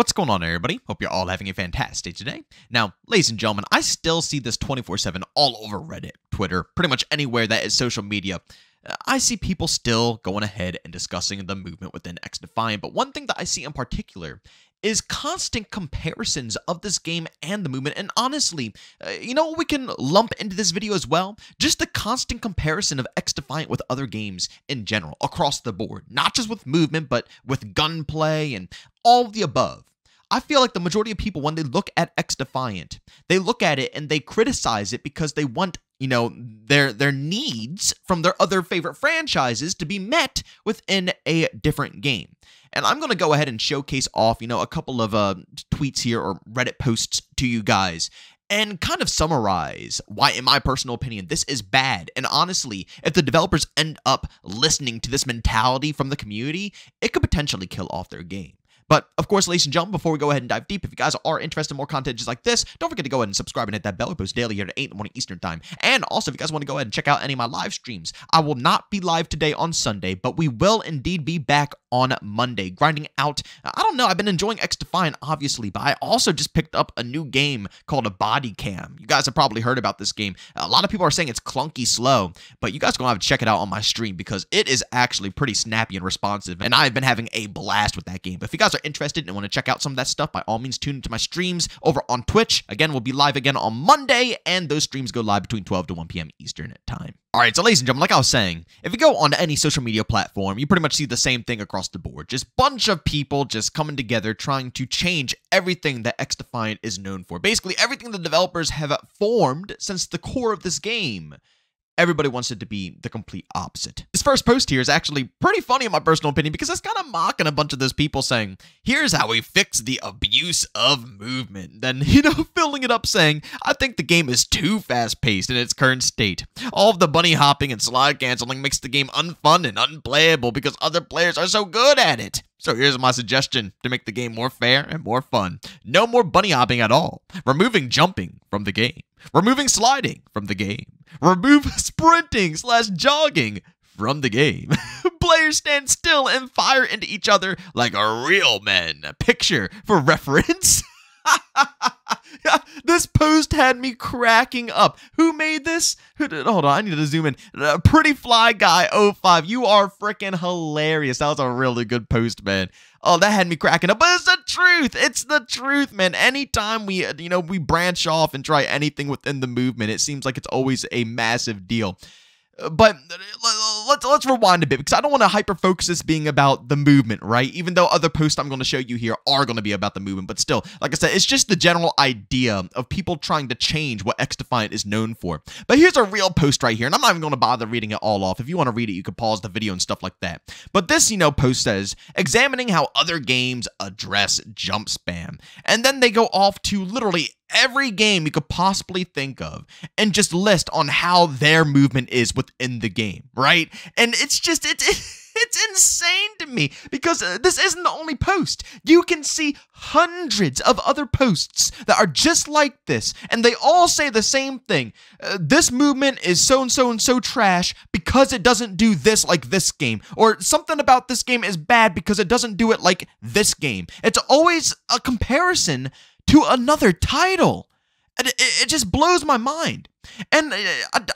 What's going on, everybody? Hope you're all having a fantastic day today. Now, ladies and gentlemen, I still see this 24/7 all over Reddit, Twitter, pretty much anywhere that is social media. I see people still going ahead and discussing the movement within XDefiant, but one thing that I see in particular is constant comparisons of this game and the movement, and honestly, you know what we can lump into this video as well? Just the constant comparison of XDefiant with other games in general, across the board. Not just with movement, but with gunplay and all of the above. I feel like the majority of people, when they look at XDefiant, they look at it and they criticize it because they want, you know, their needs from their other favorite franchises to be met within a different game. And I'm going to go ahead and showcase off, you know, a couple of tweets here or Reddit posts to you guys and kind of summarize why, in my personal opinion, this is bad. And honestly, if the developers end up listening to this mentality from the community, it could potentially kill off their game. But, of course, ladies and gentlemen, before we go ahead and dive deep, if you guys are interested in more content just like this, don't forget to go ahead and subscribe and hit that bell. I post daily here at 8 in the morning Eastern Time. And also, if you guys want to go ahead and check out any of my live streams, I will not be live today on Sunday, but we will indeed be back on Monday, grinding out. I don't know, I've been enjoying XDefiant, obviously, but I also just picked up a new game called a Body Cam. You guys have probably heard about this game. A lot of people are saying it's clunky slow, but you guys are going to have to check it out on my stream because it is actually pretty snappy and responsive, and I've been having a blast with that game. But if you guys are interested and want to check out some of that stuff, by all means, tune into my streams over on Twitch. Again, we'll be live again on Monday, and those streams go live between 12 to 1 p.m. Eastern time. All right, so ladies and gentlemen, like I was saying, if you go on any social media platform, you pretty much see the same thing across the board. Just bunch of people just coming together trying to change everything that XDefiant is known for. Basically, everything the developers have formed since the core of this game. Everybody wants it to be the complete opposite. This first post here is actually pretty funny in my personal opinion because it's kind of mocking a bunch of those people saying, here's how we fix the abuse of movement. Then, you know, filling it up saying, I think the game is too fast-paced in its current state. All of the bunny hopping and slide canceling makes the game unfun and unplayable because other players are so good at it. So here's my suggestion to make the game more fair and more fun. No more bunny hopping at all. Removing jumping from the game. Removing sliding from the game. Remove sprinting/jogging from the game. Players stand still and fire into each other like a real men. Picture for reference. This post had me cracking up. Who made this? Hold on, I need to zoom in. Pretty Fly Guy 05. You are freaking hilarious. That was a really good post, man. Oh, that had me cracking up. But it's the truth. It's the truth, man. Anytime we, you know, we branch off and try anything within the movement, it seems like it's always a massive deal. But let's rewind a bit because I don't want to hyper-focus this being about the movement, right? Even though other posts I'm going to show you here are going to be about the movement, but still, like I said, it's just the general idea of people trying to change what XDefiant is known for. But here's a real post right here, and I'm not even going to bother reading it all off. If you want to read it, you can pause the video and stuff like that. But this, you know, post says, examining how other games address jump spam. And then they go off to literally every game you could possibly think of and just list on how their movement is within the game, right? And it's just, it's insane to me because this isn't the only post. You can see hundreds of other posts that are just like this, and they all say the same thing. This movement is so-and-so and so trash because it doesn't do this like this game, or something about this game is bad because it doesn't do it like this game. It's always a comparison to another title. And it just blows my mind. And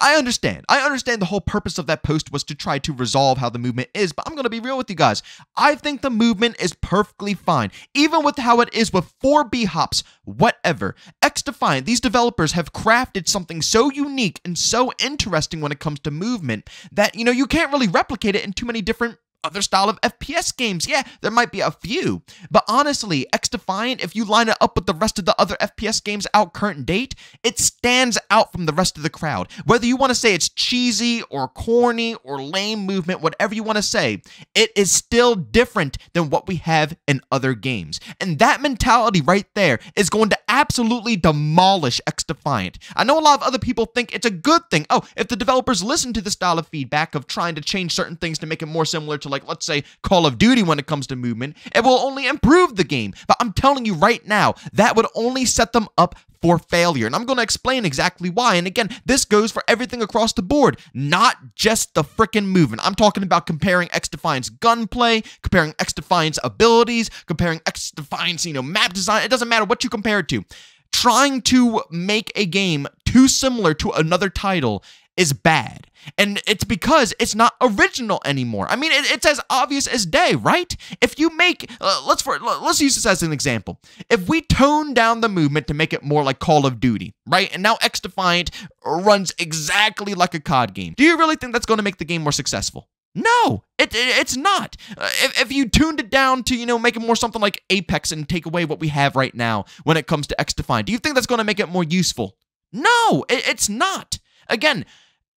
I understand. I understand the whole purpose of that post was to try to resolve how the movement is, but I'm going to be real with you guys. I think the movement is perfectly fine, even with how it is with 4B hops, whatever. XDefiant, these developers have crafted something so unique and so interesting when it comes to movement that, you know, you can't really replicate it in too many different other style of FPS games. Yeah, there might be a few, but honestly, XDefiant, if you line it up with the rest of the other FPS games out current date, it stands out from the rest of the crowd. Whether you want to say it's cheesy or corny or lame movement, whatever you want to say, it is still different than what we have in other games. And that mentality right there is going to absolutely demolish XDefiant. I know a lot of other people think it's a good thing. Oh, if the developers listen to the style of feedback of trying to change certain things to make it more similar to, like, let's say, Call of Duty when it comes to movement, it will only improve the game. But I'm telling you right now, that would only set them up for failure. And I'm going to explain exactly why. And again, this goes for everything across the board, not just the frickin' movement. I'm talking about comparing XDefiant's gunplay, comparing XDefiant's abilities, comparing XDefiant's, map design. It doesn't matter what you compare it to. Trying to make a game too similar to another title is bad. And it's because it's not original anymore. I mean, it's as obvious as day, right? If you make, let's use this as an example. If we tone down the movement to make it more like Call of Duty, right? And now XDefiant runs exactly like a COD game. Do you really think that's going to make the game more successful? No, it's not. If you tuned it down to, make it more something like Apex and take away what we have right now when it comes to XDefiant, do you think that's going to make it more useful? No, it's not. Again,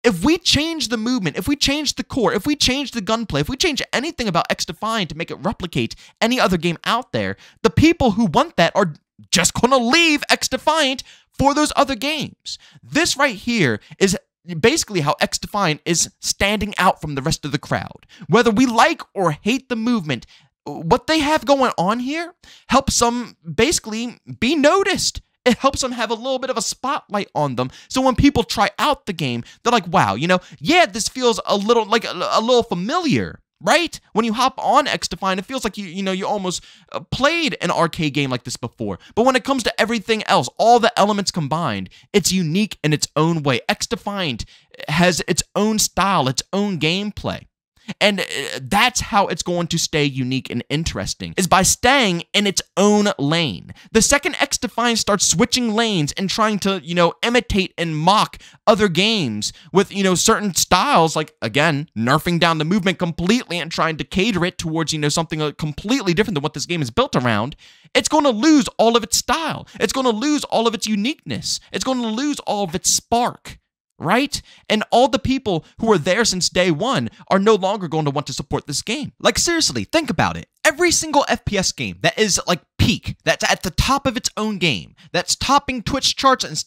if we change the movement, if we change the core, if we change the gunplay, if we change anything about XDefiant to make it replicate any other game out there, the people who want that are just going to leave XDefiant for those other games. This right here is basically how XDefiant is standing out from the rest of the crowd. Whether we like or hate the movement, what they have going on here helps them basically be noticed. It helps them have a little bit of a spotlight on them. So when people try out the game, they're like, wow, yeah, this feels a little familiar, right? When you hop on XDefiant, it feels like you almost played an arcade game like this before. But when it comes to everything else, all the elements combined, it's unique in its own way. XDefiant has its own style, its own gameplay. And that's how it's going to stay unique and interesting, is by staying in its own lane. The second XDefiant starts switching lanes and trying to, imitate and mock other games with, certain styles, like, again, nerfing down the movement completely and trying to cater it towards, something completely different than what this game is built around, it's going to lose all of its style. It's going to lose all of its uniqueness. It's going to lose all of its spark. Right? And all the people who were there since day one are no longer going to want to support this game. Like, seriously, think about it. Every single FPS game that is, like, peak, that's at the top of its own game, that's topping Twitch charts and,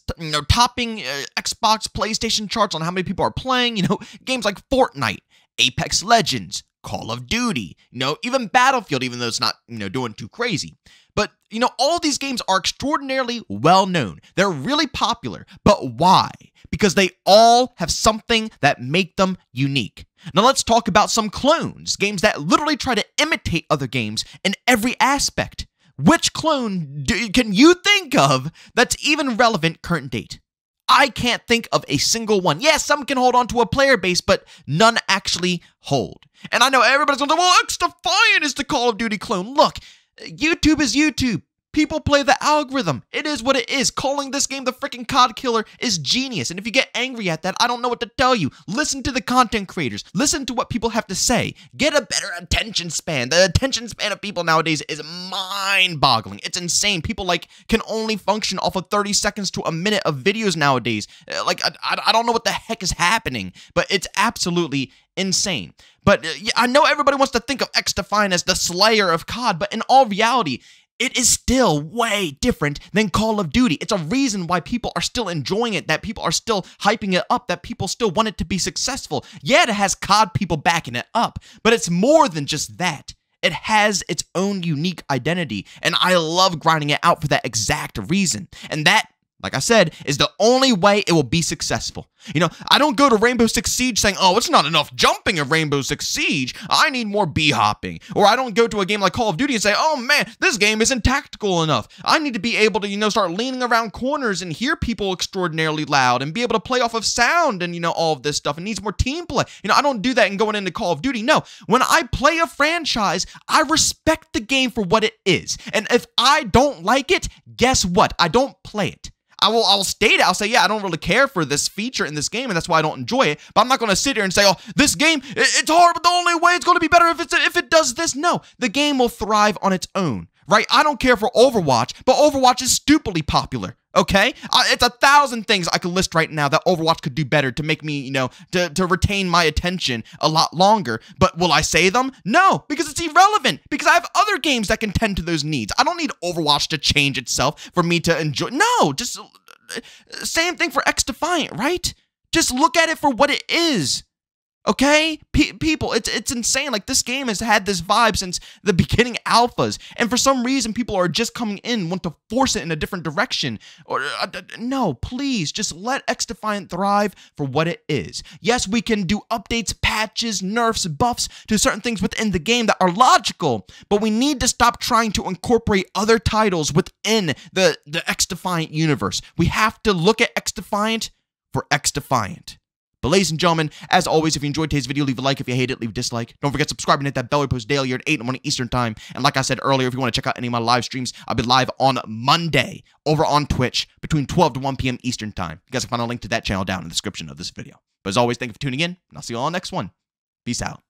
topping Xbox, PlayStation charts on how many people are playing, games like Fortnite, Apex Legends, Call of Duty, even Battlefield, even though it's not, doing too crazy. But, all these games are extraordinarily well known. They're really popular. But why? Because they all have something that make them unique. Now let's talk about some clones, games that literally try to imitate other games in every aspect. Which clone can you think of that's even relevant current date? I can't think of a single one. Yes, some can hold on to a player base, but none actually hold. And I know everybody's going to say, well, XDefiant is the Call of Duty clone. Look, YouTube is YouTube. People play the algorithm. It is what it is. Calling this game the freaking COD killer is genius. And if you get angry at that, I don't know what to tell you. Listen to the content creators. Listen to what people have to say. Get a better attention span. The attention span of people nowadays is mind-boggling. It's insane. People, can only function off of 30 seconds to a minute of videos nowadays. I don't know what the heck is happening, but it's absolutely insane. But I know everybody wants to think of XDefiant as the slayer of COD, but in all reality, it is still way different than Call of Duty. It's a reason why people are still enjoying it, that people are still hyping it up, that people still want it to be successful. Yeah, it has COD people backing it up, but it's more than just that. It has its own unique identity, and I love grinding it out for that exact reason. And that, like I said, is the only way it will be successful. I don't go to Rainbow Six Siege saying, oh, it's not enough jumping in Rainbow Six Siege. I need more B-hopping. Or I don't go to a game like Call of Duty and say, oh, man, this game isn't tactical enough. I need to be able to, start leaning around corners and hear people extraordinarily loud and be able to play off of sound and, all of this stuff. It needs more team play. I don't do that in going into Call of Duty. No, when I play a franchise, I respect the game for what it is. And if I don't like it, guess what? I don't play it. I'll state it. I'll say, yeah, I don't really care for this feature in this game, and that's why I don't enjoy it. But I'm not going to sit here and say, oh, this game, it's hard, but the only way it's going to be better if it does this. No, the game will thrive on its own, right? I don't care for Overwatch, but Overwatch is stupidly popular. Okay? It's 1,000 things I could list right now that Overwatch could do better to make me, to retain my attention a lot longer. But will I say them? No, because it's irrelevant. Because I have other games that can tend to those needs. I don't need Overwatch to change itself for me to enjoy. No, just same thing for XDefiant, right? Just look at it for what it is. Okay? People, it's insane. Like, this game has had this vibe since the beginning alphas, and for some reason, people are just coming in, want to force it in a different direction. Or, no, please, just let XDefiant thrive for what it is. Yes, we can do updates, patches, nerfs, buffs to certain things within the game that are logical, but we need to stop trying to incorporate other titles within the XDefiant universe. We have to look at XDefiant for XDefiant. But ladies and gentlemen, as always, if you enjoyed today's video, leave a like. If you hate it, leave a dislike. Don't forget to subscribe and hit that bell. We post daily here at 8 in the morning Eastern Time. And like I said earlier, if you want to check out any of my live streams, I'll be live on Monday over on Twitch between 12 to 1 p.m. Eastern Time. You guys can find a link to that channel down in the description of this video. But as always, thank you for tuning in, and I'll see you all on the next one. Peace out.